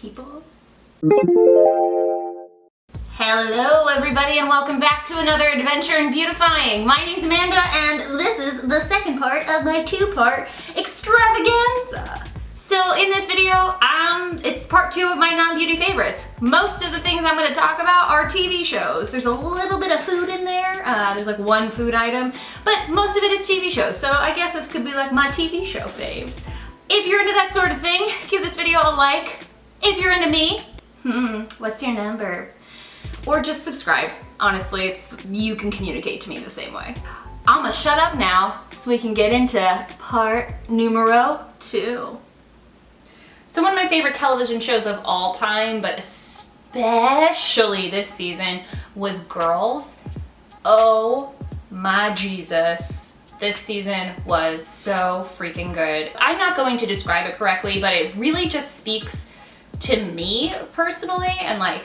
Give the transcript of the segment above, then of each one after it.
people. Hello everybody and welcome back to another adventure in beautifying. My name's Amanda and this is the second part of my two-part extravaganza. So in this video, it's part 2 of my non-beauty favorites. Most of the things I'm going to talk about are TV shows. There's a little bit of food in there. There's like one food item, but most of it is TV shows. So I guess this could be like my TV show faves. If you're into that sort of thing, give this video a like. If you're into me, what's your number? Or just subscribe. Honestly, you can communicate to me the same way. I'ma shut up now so we can get into part numero 2. So one of my favorite television shows of all time, but especially this season, was Girls. Oh my Jesus. This season was so freaking good. I'm not going to describe it correctly, but it really just speaks to me personally, and like,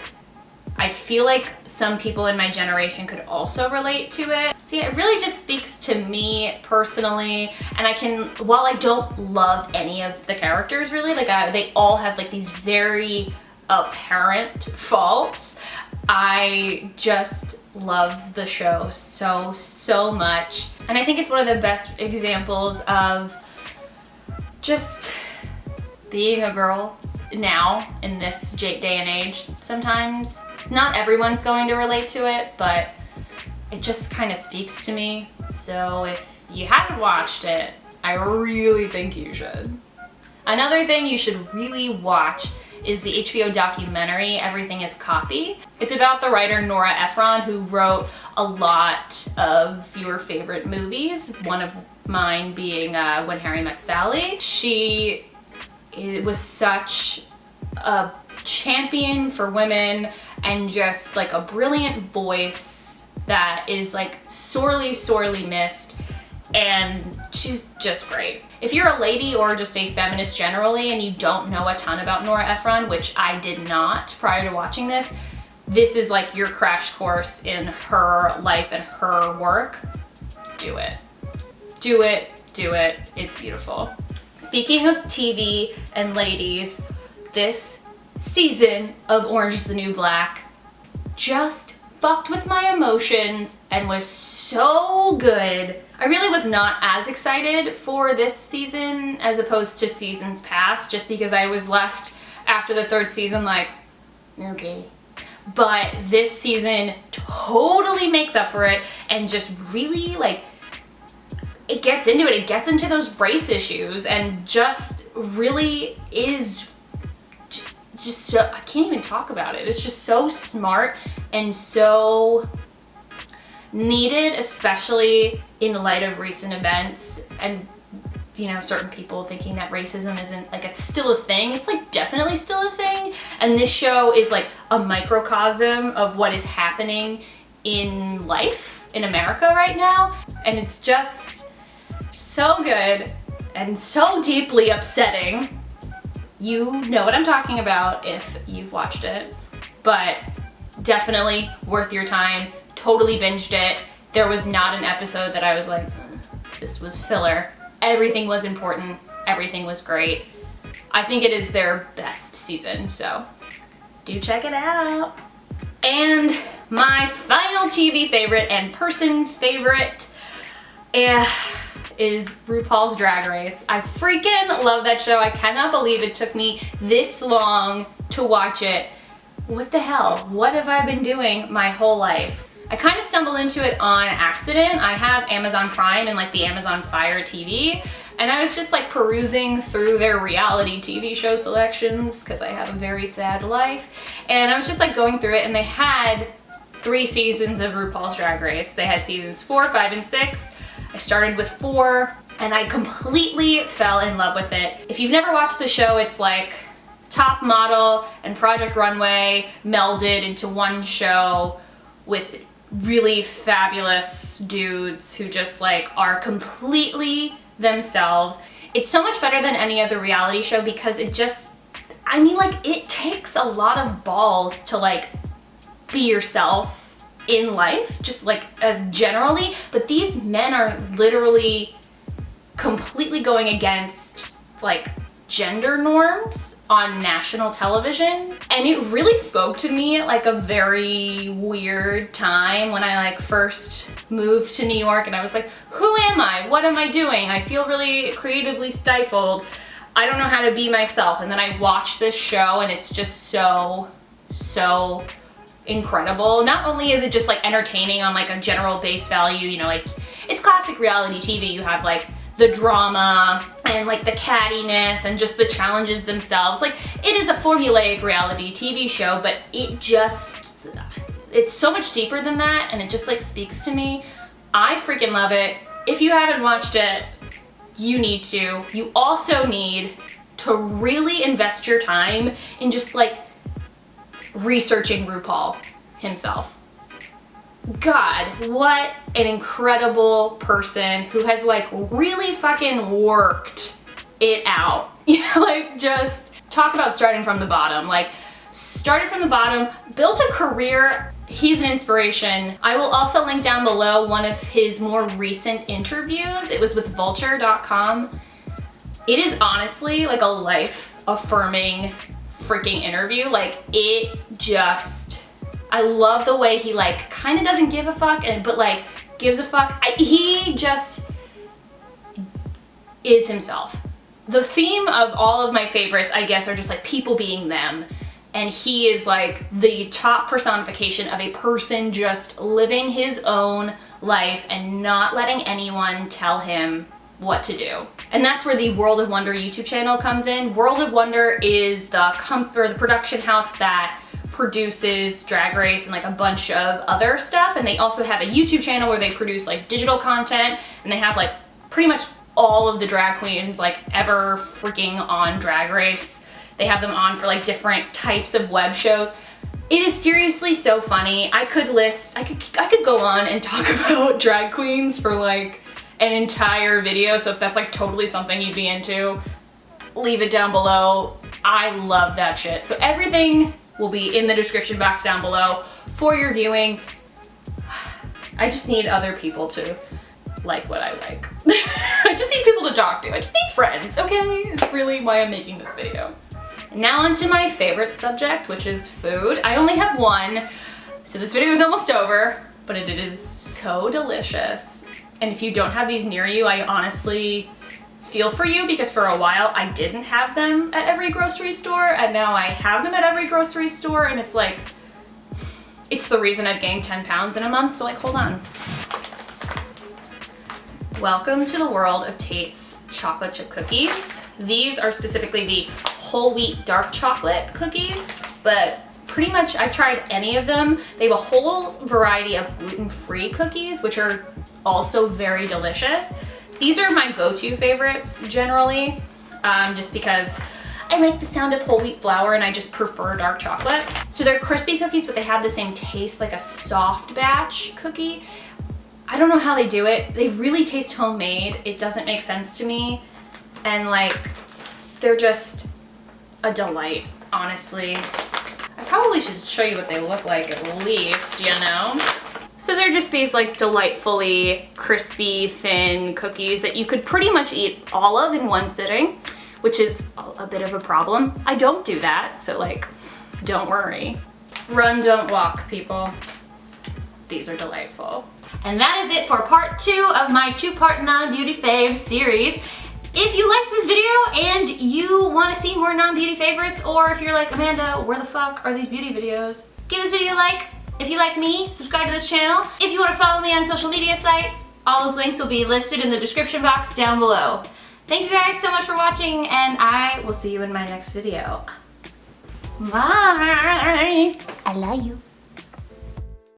I feel like some people in my generation could also relate to it. So yeah, it really just speaks to me personally, and while I don't love any of the characters really, like they all have like these very apparent faults, I just love the show so much. And I think it's one of the best examples of just being a girl now in this day and age. Sometimes not everyone's going to relate to it, but it just kind of speaks to me. So if you haven't watched it, I really think you should. Another thing you should really watch is the HBO documentary Everything is Copy. It's about the writer Nora Ephron, who wrote a lot of your favorite movies, one of mine being When Harry Met Sally. It was such a champion for women and just like a brilliant voice that is like sorely missed, and she's just great. If you're a lady or just a feminist generally and you don't know a ton about Nora Ephron, which I did not prior to watching this is like your crash course in her life and her work. Do it. Do it. Do it. It's beautiful. Speaking of TV and ladies, this season of Orange is the New Black just fucked with my emotions and was so good. I really was not as excited for this season as opposed to seasons past, just because I was left after the 3rd season like, okay. But this season totally makes up for it and just really like, it gets into it. It gets into those race issues and just really is just so, I can't even talk about it. It's just so smart and so needed, especially in light of recent events and, you know, certain people thinking that racism isn't like, it's still a thing. It's like definitely still a thing. And this show is like a microcosm of what is happening in life in America right now. And it's just so good and so deeply upsetting. You know what I'm talking about if you've watched it, but definitely worth your time. Totally binged it. There was not an episode that I was like, this was filler. Everything was important. Everything was great. I think it is their best season, so do check it out. And my final TV favorite and person favorite is RuPaul's Drag Race. I freaking love that show. I cannot believe it took me this long to watch it. What the hell? What have I been doing my whole life? I kind of stumbled into it on accident. I have Amazon Prime and like the Amazon Fire TV, and I was just like perusing through their reality TV show selections because I have a very sad life, and I was just like going through it, and they had 3 seasons of RuPaul's Drag Race. They had seasons 4, 5, and 6. I started with 4 and I completely fell in love with it. If you've never watched the show, it's like Top Model and Project Runway melded into one show with really fabulous dudes who just like are completely themselves. It's so much better than any other reality show because it just, I mean, like, it takes a lot of balls to like be yourself in life, just like as generally, but these men are literally completely going against like gender norms on national television. And it really spoke to me at like a very weird time when I like first moved to New York, and I was like, who am I? What am I doing? I feel really creatively stifled. I don't know how to be myself. And then I watched this show, and it's just so incredible. Not only is it just like entertaining on like a general base value, you know, like it's classic reality TV. You have like the drama and like the cattiness and just the challenges themselves. Like it is a formulaic reality TV show, but it's so much deeper than that, and it just like speaks to me. I freaking love it. If you haven't watched it, you need to. You also need to really invest your time in just like researching RuPaul himself. God, what an incredible person who has like really fucking worked it out. You know, like just talk about starting from the bottom. Like started from the bottom, built a career. He's an inspiration. I will also link down below one of his more recent interviews. It was with vulture.com. It is honestly like a life-affirming freaking interview. Like it just, I love the way he like kind of doesn't give a fuck, but like gives a fuck. He just is himself. The theme of all of my favorites, I guess, are just like people being them. And he is like the top personification of a person just living his own life and not letting anyone tell him what to do. And that's where the World of Wonder YouTube channel comes in. World of Wonder is the production house that produces Drag Race and like a bunch of other stuff. And they also have a YouTube channel where they produce like digital content, and they have like pretty much all of the drag queens like ever freaking on Drag Race. They have them on for like different types of web shows. It is seriously so funny. I could go on and talk about drag queens for like an entire video. So if that's like totally something you'd be into, leave it down below. I love that shit. So everything will be in the description box down below for your viewing. I just need other people to like what I like. I just need people to talk to. I just need friends, okay? It's really why I'm making this video. Now onto my favorite subject, which is food. I only have one, so this video is almost over, but it is so delicious. And if you don't have these near you, I honestly feel for you, because for a while I didn't have them at every grocery store, and now I have them at every grocery store, and it's like, it's the reason I've gained 10 pounds in a month, so like, hold on. Welcome to the world of Tate's chocolate chip cookies. These are specifically the whole wheat dark chocolate cookies, but pretty much I've tried any of them. They have a whole variety of gluten-free cookies, which are also very delicious. These are my go-to favorites generally, just because I like the sound of whole wheat flour and I just prefer dark chocolate. So they're crispy cookies, but they have the same taste like a soft batch cookie. I don't know how they do it. They really taste homemade. It doesn't make sense to me. And like, they're just a delight, honestly. I probably should show you what they look like at least, you know? So they're just these like delightfully crispy, thin cookies that you could pretty much eat all of in one sitting, which is a bit of a problem. I don't do that, so like, don't worry. Run, don't walk, people. These are delightful. And that is it for part 2 of my 2-part non-beauty faves series. If you liked this video and you want to see more non-beauty favorites, or if you're like, Amanda, where the fuck are these beauty videos? Give this video a like. If you like me, subscribe to this channel. If you want to follow me on social media sites, all those links will be listed in the description box down below. Thank you guys so much for watching, and I will see you in my next video. Bye! I love you.